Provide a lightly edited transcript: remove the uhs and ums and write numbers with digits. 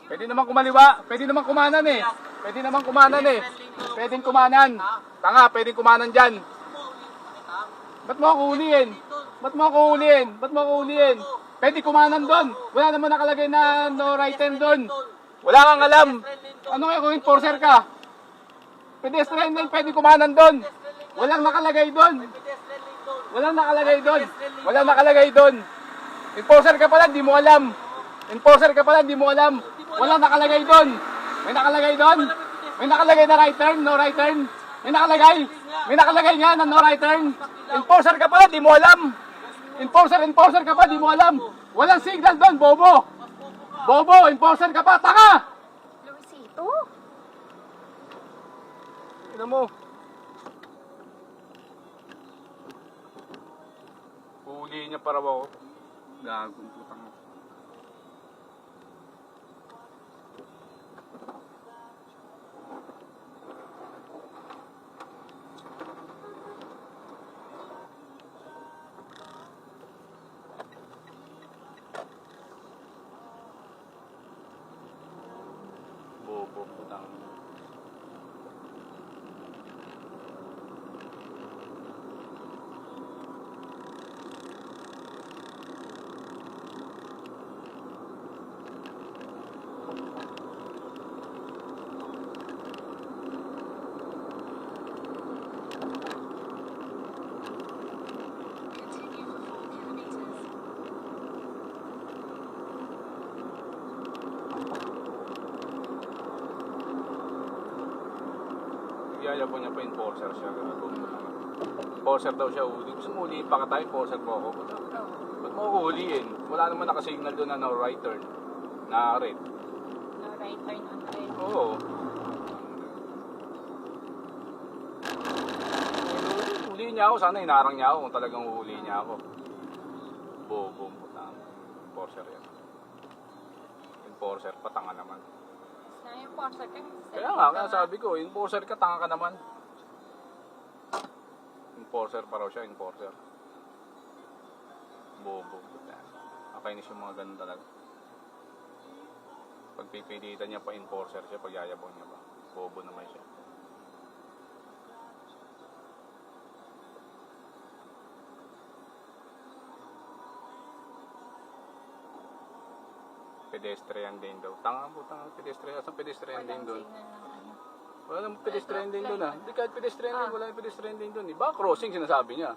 Pwede naman kumaliwa. Pwede naman kumanan eh. Pwede naman kumanan eh. Pwedeng kumanan. Tanga, pwedeng kumanan dyan. Ba't mo ako huliin? Ba't mo ako huliin? Ba't mo ako huliin? Pwede kumanan doon. Wala naman nakalagay na no right turn doon. Wala kang alam. Ano kaya kung enforcer ka? Pedestrian lane, pwede kumanan doon. Walang nakalagay doon. Walang nakalagay doon. Walang nakalagay doon. Enforcer ka pala, di mo alam. Enforcer ka pala, di mo alam. Walang nakalagay doon. May nakalagay doon. May nakalagay na right turn, no right turn. May nakalagay. May nakalagay nga na no right turn. Enforcer ka pala, di mo alam. Enforcer ka pa, di mo alam. Walang signal doon, bobo. Bobo, enforcer ka pa, tanga! Luisito? Tignan mo. Huli niya para ako. Gagong putang. Bobo putang. Yayabon niya pa enforcer siya. Enforcer daw siya uli. Gusto mo uliin pa ka tayo, enforcer po ako. Ba't mo ako uliin? Wala naman nakasignal doon na no right turn. Na red. No right turn on red. Oo. Uliin niya ako. Sana inarang niya ako kung talagang uliin niya ako. Bobo. Enforcer yan. Enforcer, patanga naman. Na enforcer ka. Kaya nga, kaya sabi ko, enforcer ka, tanga ka naman. Enforcer pa raw siya, enforcer. Bobo. Nakainis yung mga ganun talaga. Pagpipilitan niya pa enforcer siya, pagyayabon niya ba. Bobo naman siya. Pedestrian din daw. Tanga po, tanga. Pedestrian. Asan pedestrian din doon? Wala namang pedestrian din doon ah. Hindi kahit pedestrian din, wala yung pedestrian din doon. Iba crossing sinasabi niya.